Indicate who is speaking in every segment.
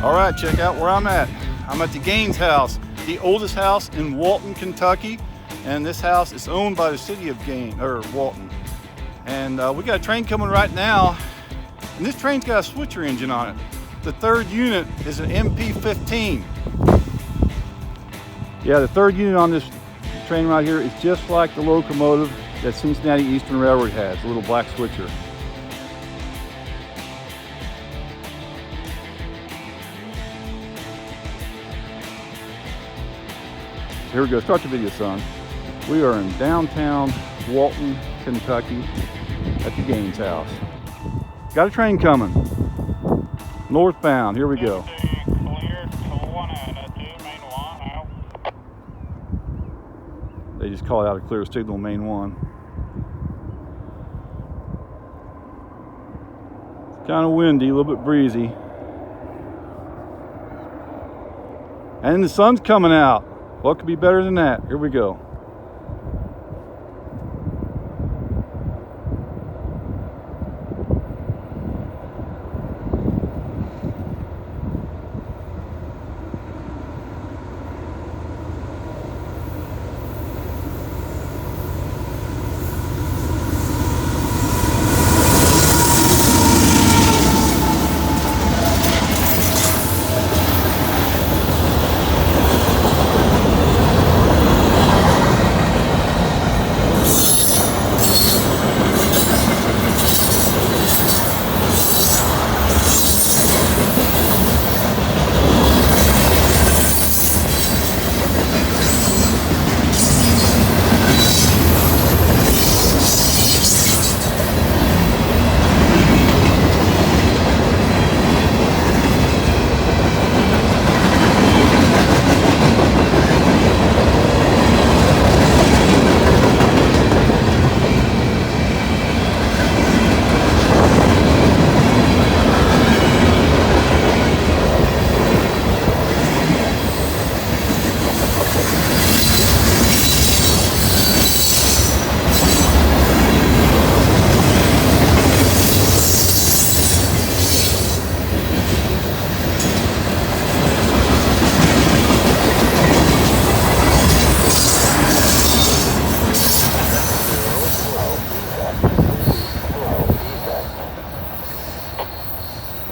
Speaker 1: All right, check out where I'm at. I'm at the Gaines house, the oldest house in Walton, Kentucky. And this house is owned by the city of Walton. And we got a train coming right now. And this train's got a switcher engine on it. The third unit is an MP15. Yeah, the third unit on this train right here is just like the locomotive that Cincinnati Eastern Railroad has, a little black switcher. Here we go, start the video, son. We are in downtown Walton, Kentucky at the Gaines house. Got a train coming, northbound, here we go. They just call it out a clear signal, main one. It's kind of windy, a little bit breezy. And the sun's coming out. What could be better than that? Here we go.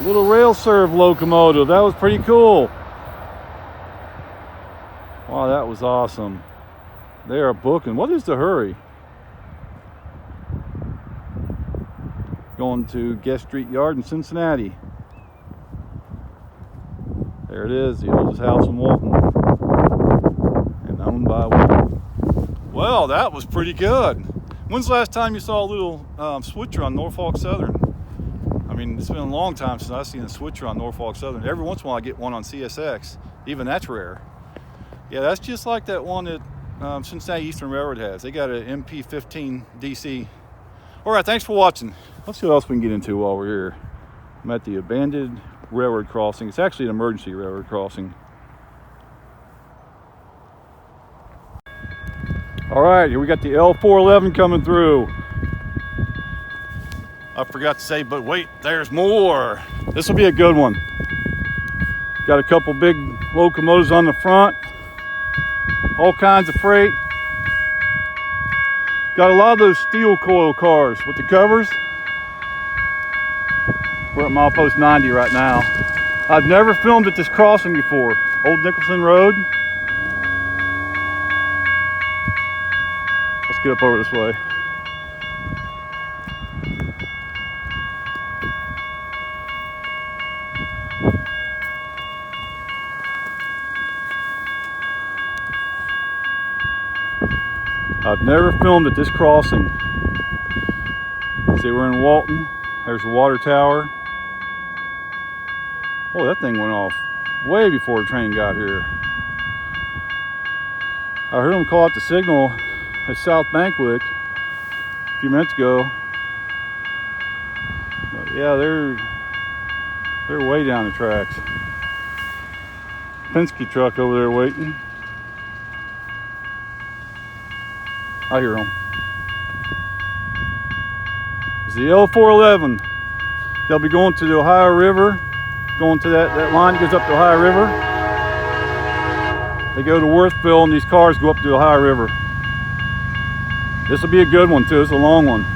Speaker 1: Little rail serve locomotive. That was pretty cool. Wow, that was awesome. They are booking. What is the hurry? Going to Guest Street Yard in Cincinnati. There it is, the oldest house in Walton. And owned by Walton. Well, that was pretty good. When's the last time you saw a little switcher on Norfolk Southern? I mean, it's been a long time since I've seen a switcher on Norfolk Southern. Every once in a while I get one on CSX. Even that's rare. Yeah, that's just like that one that Cincinnati Eastern Railroad has. They got an MP15 DC. All right, thanks for watching. Let's see what else we can get into while we're here. I'm at the abandoned railroad crossing. It's actually an emergency railroad crossing. All right, here we got the L411 coming through. I forgot to say, but wait, there's more. This will be a good one. Got a couple big locomotives on the front. All kinds of freight. Got a lot of those steel coil cars with the covers. We're at milepost 90 right now. I've never filmed at this crossing before. Old Nicholson Road. Let's get up over this way. I've never filmed at this crossing. See, we're in Walton. There's the water tower. Oh, that thing went off way before the train got here. I heard them call out the signal at South Bankwick a few minutes ago. But yeah, they're way down the tracks. Penske truck over there waiting. I hear them. It's the L411. They'll be going to the Ohio River, going to that line that goes up to the Ohio River. They go to Worthville, and these cars go up to the Ohio River. This will be a good one too. It's a long one.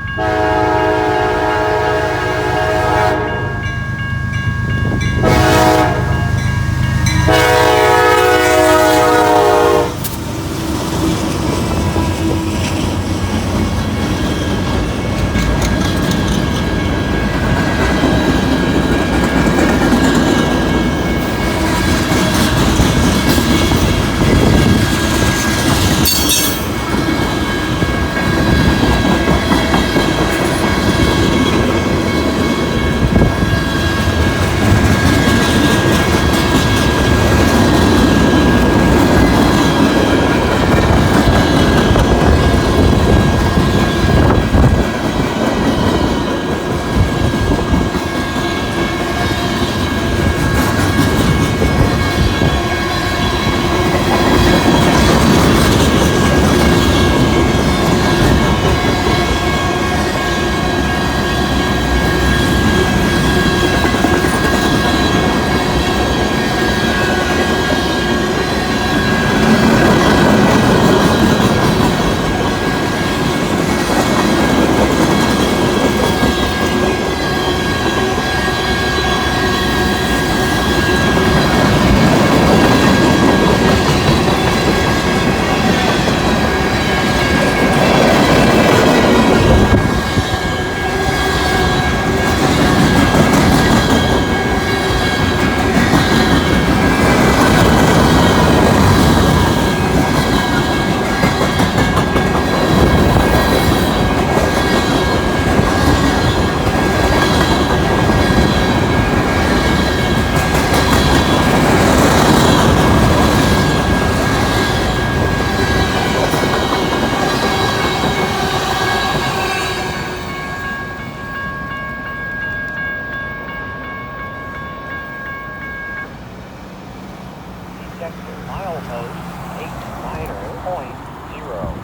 Speaker 2: Detector, milepost 89.0.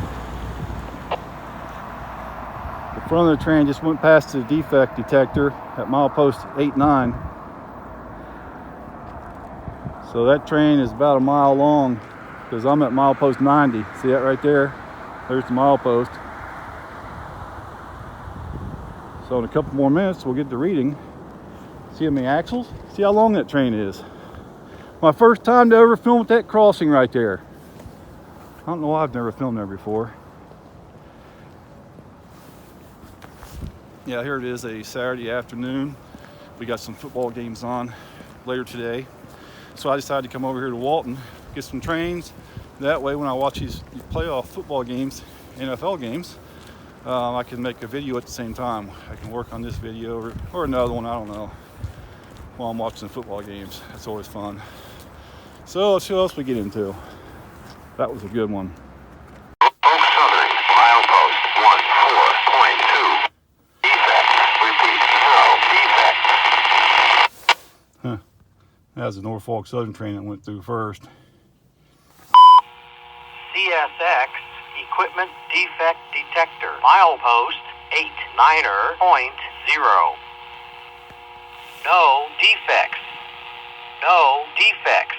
Speaker 1: The front of the train just went past the defect detector at milepost 89. So that train is about a mile long because I'm at milepost 90. See that right there? There's the milepost. So in a couple more minutes we'll get the reading. See how many axles? See how long that train is. My first time to ever film at that crossing right there. I don't know why I've never filmed there before. Yeah, here it is, a Saturday afternoon. We got some football games on later today. So I decided to come over here to Walton, get some trains. That way when I watch these playoff football games, NFL games, I can make a video at the same time. I can work on this video or another one, I don't know, while I'm watching the football games. That's always fun. So let's see what else we get into. That was a good one.
Speaker 3: Norfolk Southern, milepost 14.2. Defect. Repeat. No. Defect.
Speaker 1: That was the Norfolk Southern train that went through first.
Speaker 2: CSX Equipment Defect Detector, milepost 89.0. No defects. No defects.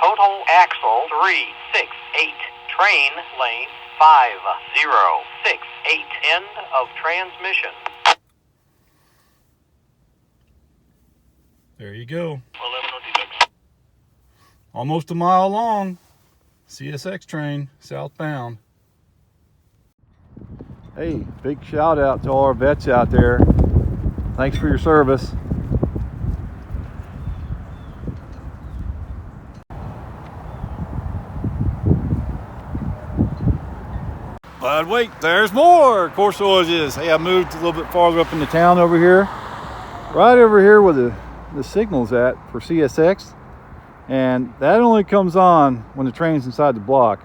Speaker 2: Total axle 368. Train lane 5068. End of transmission.
Speaker 1: There you go. Almost a mile long. CSX train, southbound. Hey, big shout out to all our vets out there. Thanks for your service. But wait, there's more. Of course there is. Hey, I moved a little bit farther up into town over here. Right over here where the signal's at for CSX. And that only comes on when the train's inside the block.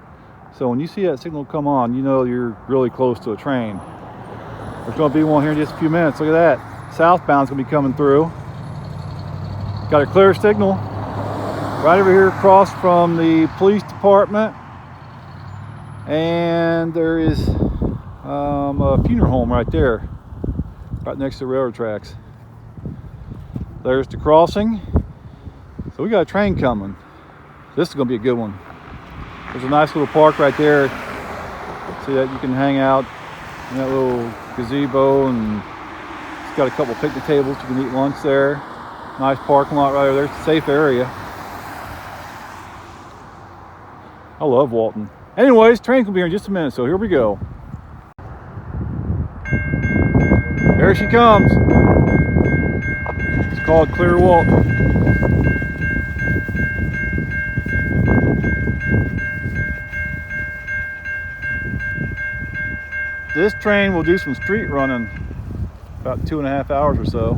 Speaker 1: So when you see that signal come on, you know you're really close to a train. There's going to be one here in just a few minutes. Look at that. Southbound's going to be coming through. Got a clear signal right over here across from the police department. And there is a funeral home right there, right next to the railroad tracks. There's the crossing. So we got a train coming. This is gonna be a good one. There's a nice little park right there. See that you can hang out in that little gazebo, and it's got a couple picnic tables. You can eat lunch there. Nice parking lot right over there. It's a safe area. I love Walton. Anyways, train will be here in just a minute, so here we go. There she comes. It's called Clear Walton. This train will do some street running, about 2.5 hours or so.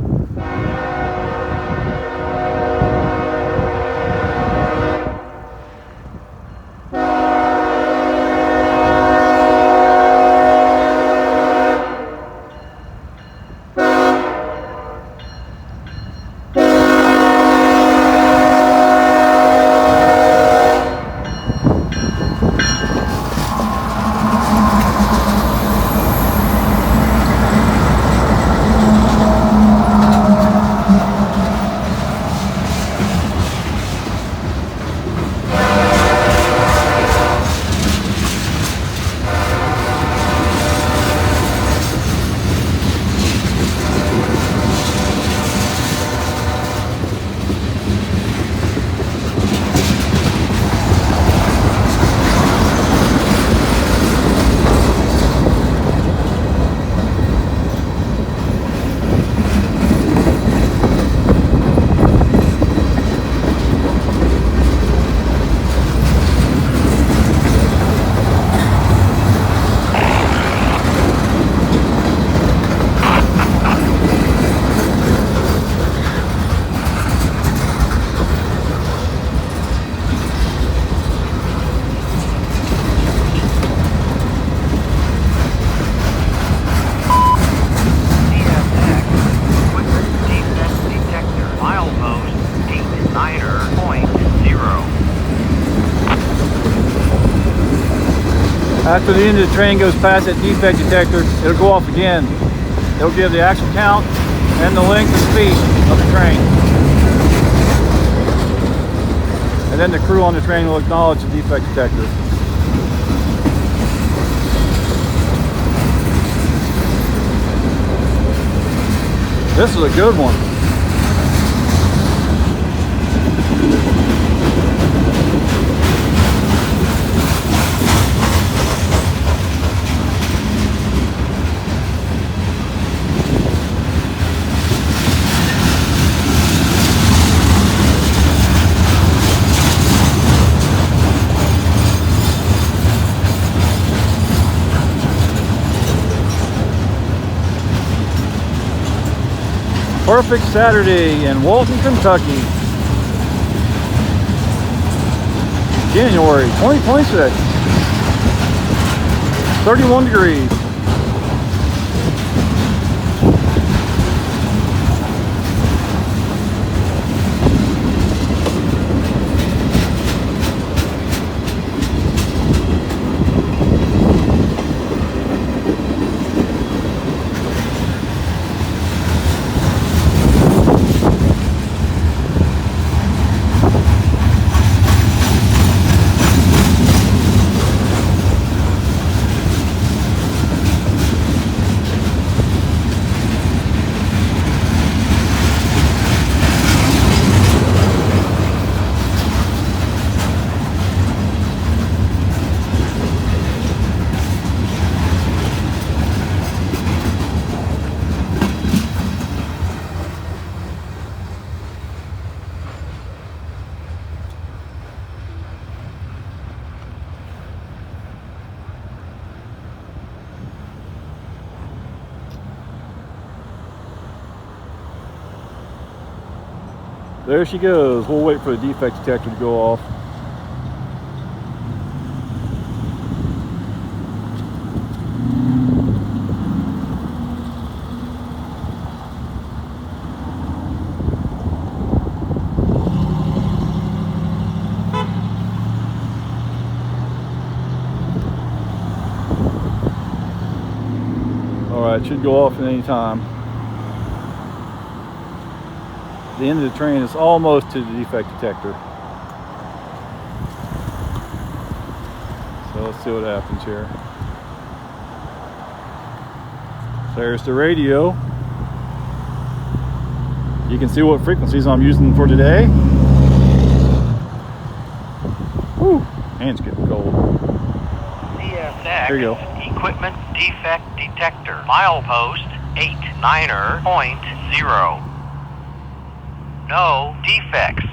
Speaker 2: CSX equipment defect detector milepost 89.0.
Speaker 1: After the end of the train goes past that defect detector, it'll go off again. It'll give the actual count and the length and speed of the train. And then the crew on the train will acknowledge the defect detector. This is a good one. Perfect Saturday in Walton, Kentucky. January 2026. 31 degrees. There she goes. We'll wait for the defect detector to go off. All right, it should go off at any time. the end of the train is almost to the defect detector. So let's see what happens here. There's the radio. You can see what frequencies I'm using for today. Whew, hands getting cold.
Speaker 2: CSX
Speaker 1: Here you go.
Speaker 2: Equipment Defect Detector. Milepost 89er.0. No defects.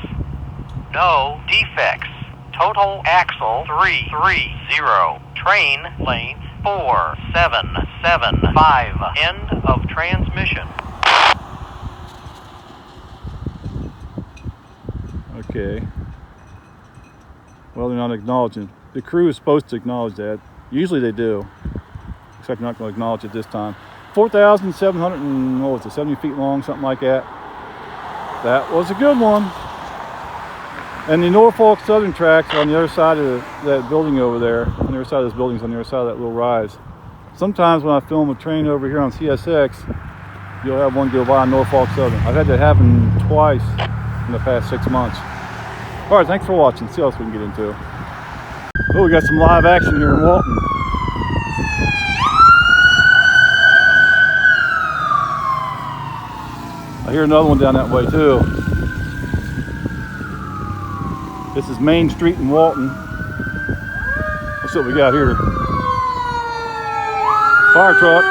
Speaker 2: No defects. Total axle 330. Train length 4775. End of transmission.
Speaker 1: Okay. Well, they're not acknowledging. The crew is supposed to acknowledge that. Usually they do. Except they're not going to acknowledge it this time. 4,770 feet long, something like that. That was a good one. And the Norfolk Southern tracks are on the other side of that building over there. On the other side of this building is on the other side of that little rise. Sometimes when I film a train over here on CSX, you'll have one go by on Norfolk Southern. I've had that happen twice in the past 6 months. All right, thanks for watching. See what else we can get into. Oh, we got some live action here in Walton. I hear another one down that way too. This is Main Street in Walton. Let's see what we got here. Fire truck.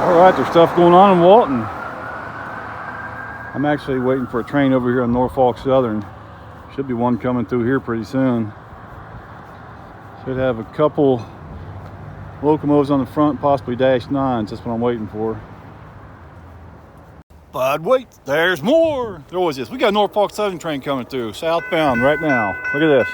Speaker 1: All right, there's stuff going on in Walton. I'm actually waiting for a train over here on Norfolk Southern. Should be one coming through here pretty soon. Should have a couple locomotives on the front, possibly -9s. That's what I'm waiting for. But wait, there's more. There was this. We got a Norfolk Southern train coming through, southbound right now. Look at this.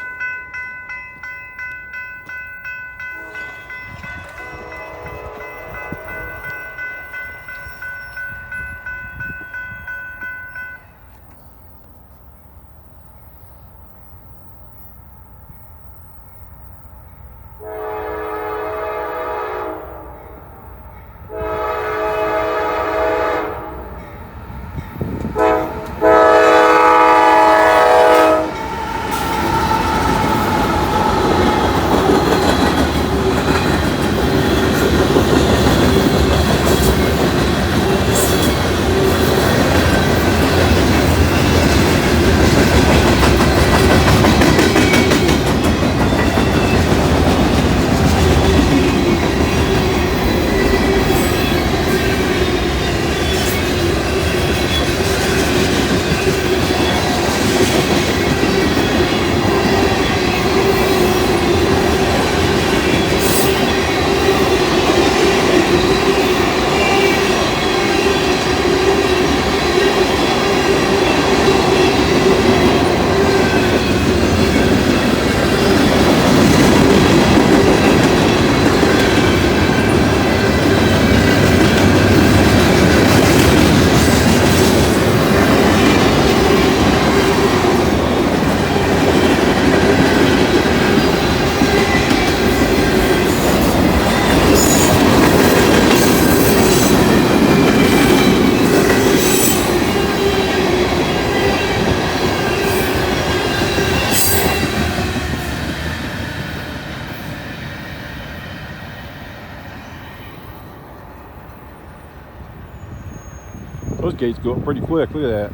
Speaker 1: Those gates go up pretty quick. Look at that.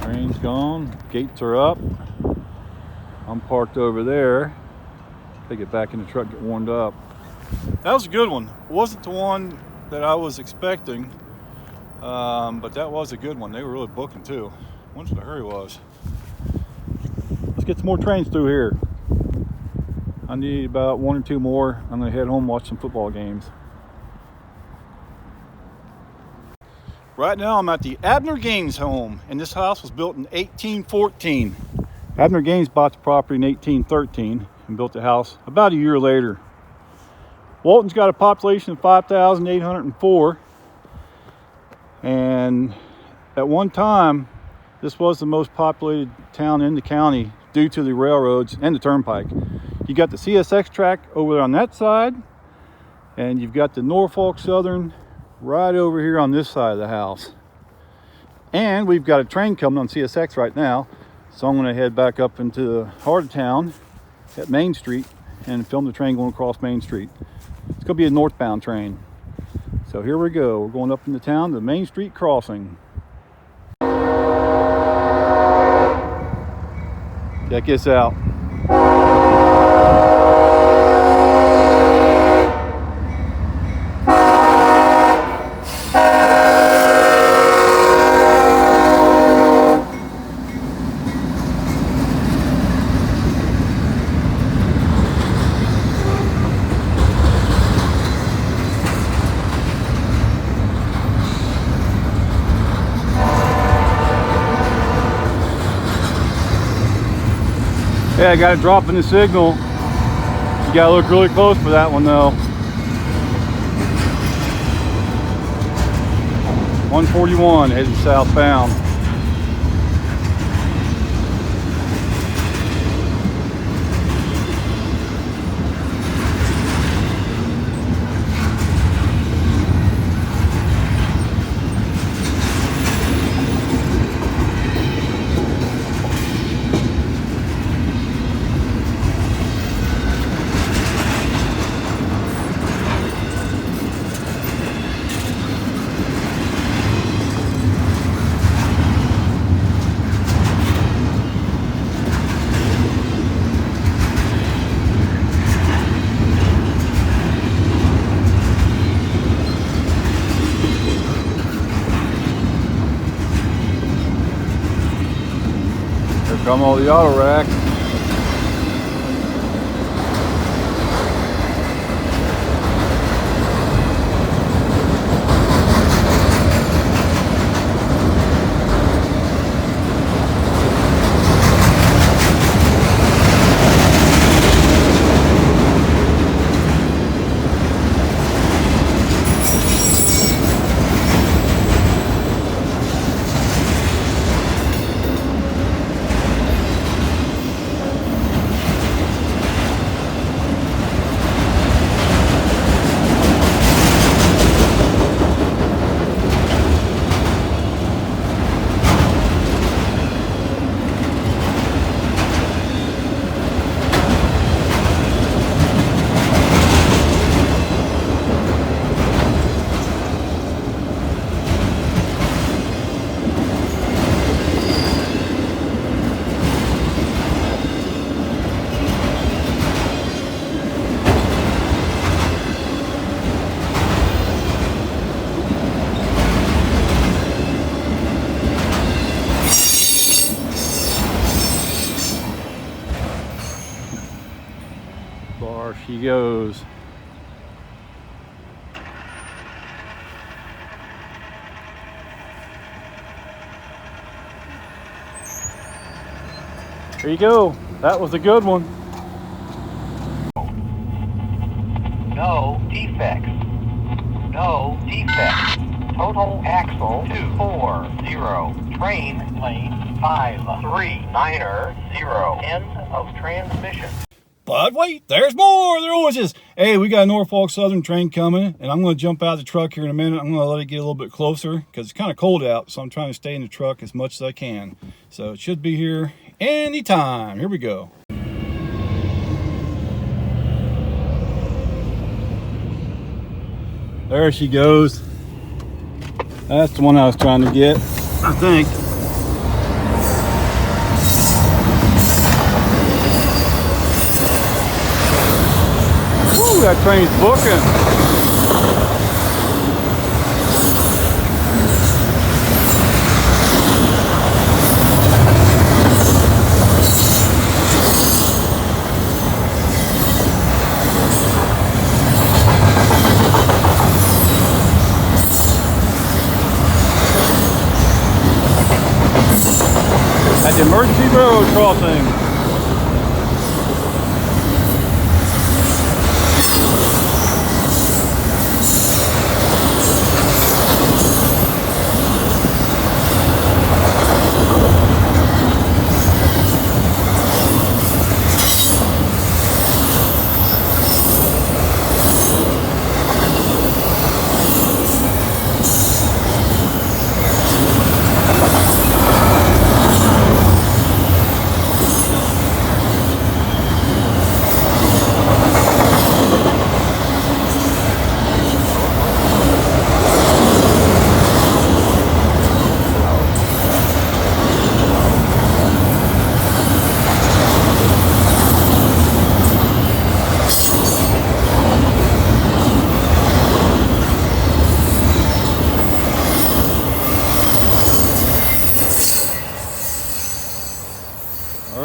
Speaker 1: Train's gone. Gates are up. I'm parked over there. They get back in the truck, get warmed up. That was a good one. It wasn't the one that I was expecting, but that was a good one. They were really booking too. I wonder what the hurry was. Let's get some more trains through here. I need about 1 or 2 more. I'm gonna head home, watch some football games. Right now I'm at the Abner Gaines home, and this house was built in 1814. Abner Gaines bought the property in 1813 and built the house about a year later. Walton's got a population of 5,804. And at one time, this was the most populated town in the county due to the railroads and the turnpike. You got the CSX track over there on that side, and you've got the Norfolk Southern right over here on this side of the house. And we've got a train coming on CSX right now, so I'm going to head back up into the heart of town at Main Street and film the train going across Main Street. It's going to be a northbound train. So here we go. We're going up into town to the Main Street crossing. Check this out. Yeah, I got it dropping the signal. You gotta look really close for that one though. 141 heading southbound. Come all the auto rack. Bar she goes. There you go. That was a good one.
Speaker 2: No defects. No defects. Total axle 240. Train lane 539er 0. End of transmission.
Speaker 1: But wait, there's more. There always is. Hey, we got a Norfolk Southern train coming, and I'm going to jump out of the truck here in a minute. I'm going to let it get a little bit closer because it's kind of cold out, so I'm trying to stay in the truck as much as I can. So it should be here anytime. Here we go. There she goes. That's the one I was trying to get, I think. Woo, that train's booking. At the emergency railroad crossing.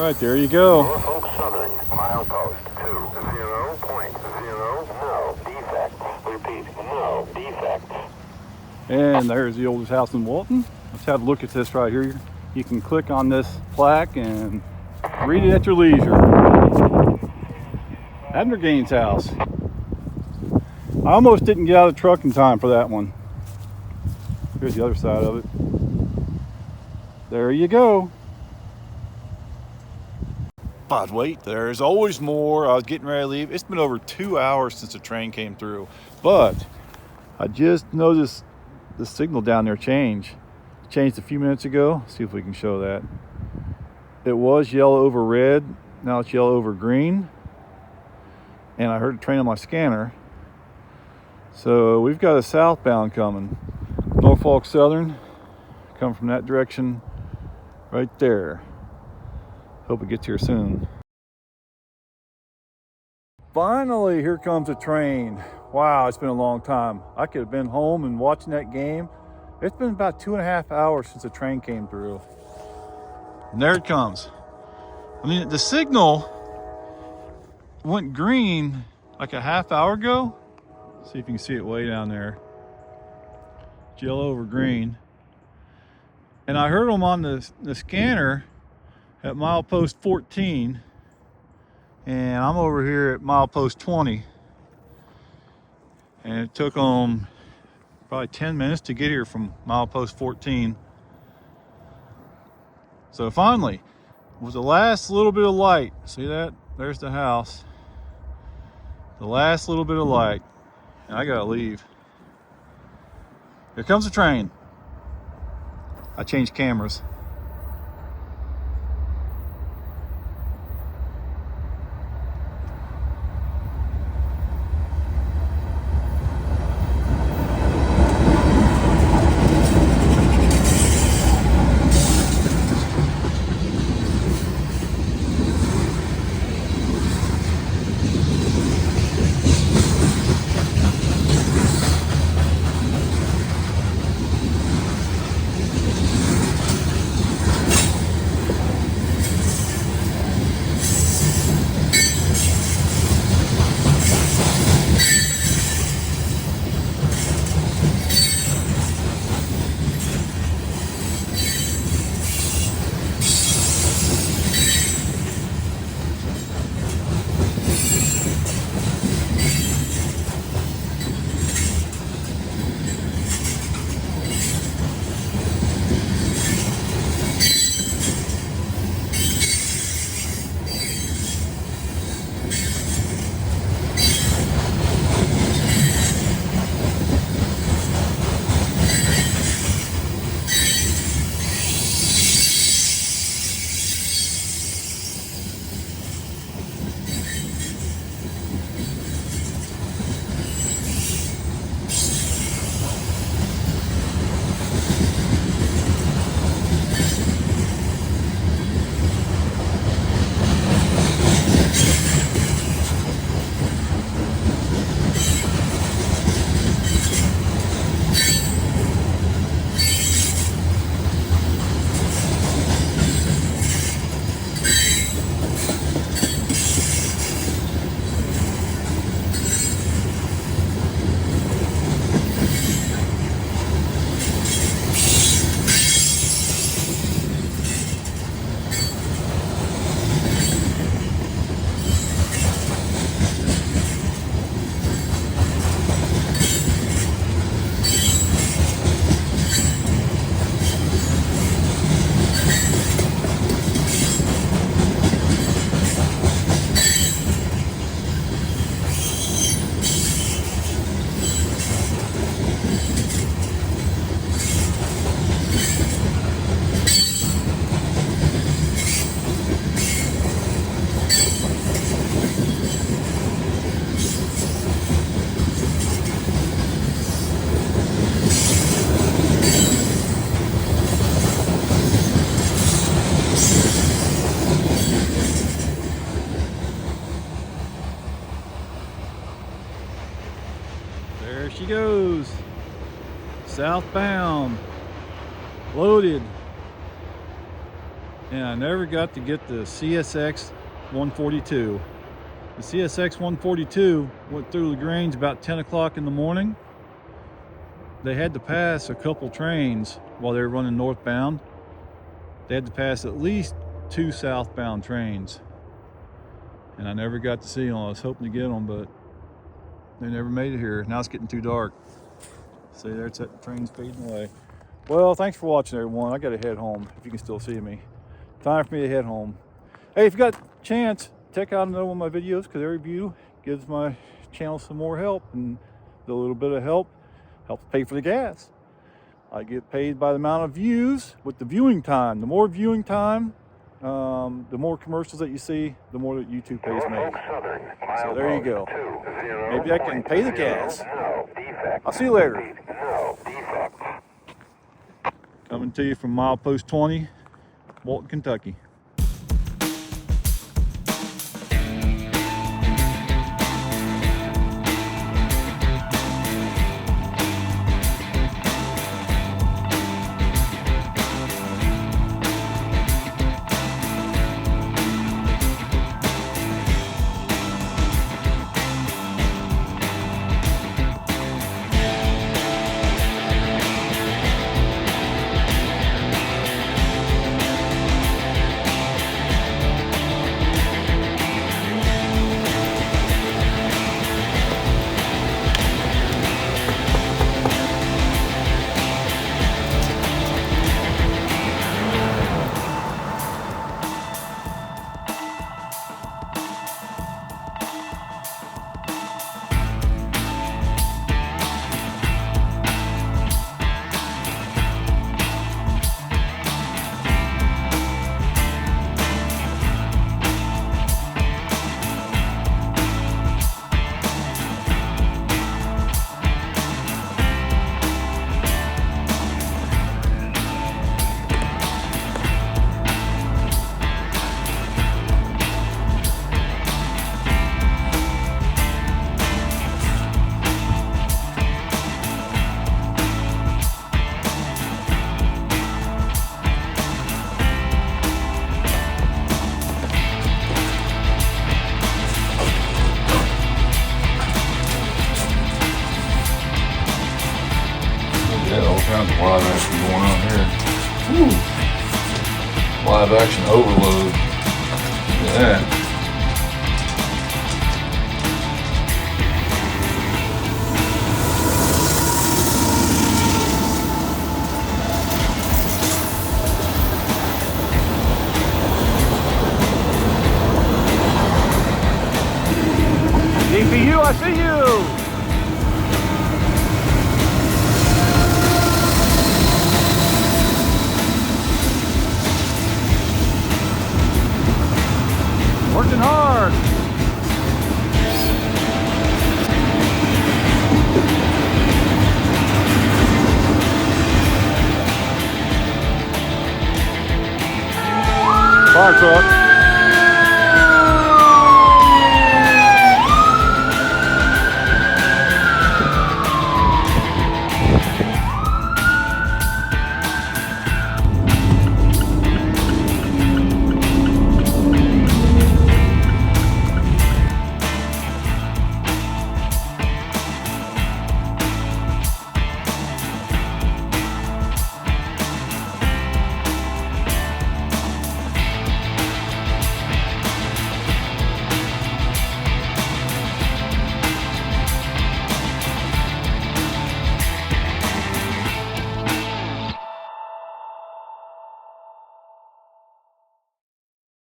Speaker 1: right, there you go.
Speaker 3: Norfolk Southern, milepost 20.0, no defects. Repeat, no defects.
Speaker 1: And there's the oldest house in Walton. Let's have a look at this right here. You can click on this plaque and read it at your leisure. Abner Gaines' house. I almost didn't get out of the truck in time for that one. Here's the other side of it. There you go. But wait, there's always more. I was getting ready to leave. It's been over 2 hours since the train came through. But I just noticed the signal down there changed. It changed a few minutes ago. See if we can show that. It was yellow over red. Now it's yellow over green. And I heard a train on my scanner. So we've got a southbound coming. Norfolk Southern. Come from that direction right there. Hope it gets here soon. Finally, here comes a train. Wow, it's been a long time. I could have been home and watching that game. It's been about 2.5 hours since the train came through. And there it comes. I mean, the signal went green like a half hour ago. See if you can see it way down there. It's yellow over green. And I heard them on the scanner at milepost 14. And I'm over here at milepost 20. And it took them probably 10 minutes to get here from milepost 14. So finally, with the last little bit of light, see that? There's the house. The last little bit of light. And I gotta leave. Here comes the train. I changed cameras. There she goes, southbound, loaded. and I never got to get the CSX 142. The CSX 142 went through LaGrange about 10 o'clock in the morning. They had to pass a couple trains while they were running northbound. They had to pass at least 2 southbound trains. And I never got to see them. I was hoping to get them, but they never made it here. Now it's getting too dark. See, there's that train speeding away. Well, thanks for watching, everyone. I gotta head home, if you can still see me. Time for me to head home. Hey, if you got a chance, check out another one of my videos, because every view gives my channel some more help, and a little bit of help helps pay for the gas. I get paid by the amount of views with the viewing time. The more viewing time, the more commercials that you see, the more that YouTube pays me.
Speaker 3: Norfolk Southern,
Speaker 1: So there you go.
Speaker 3: 20.
Speaker 1: Maybe I can pay the gas.
Speaker 3: No, defect.
Speaker 1: I'll see you later.
Speaker 3: No, defect.
Speaker 1: Coming to you from milepost 20, Walton, Kentucky.
Speaker 4: All kinds of live action going on here. Woo. Live action overload. Look at that.
Speaker 1: DPU, I see you! Working hard. Fire truck.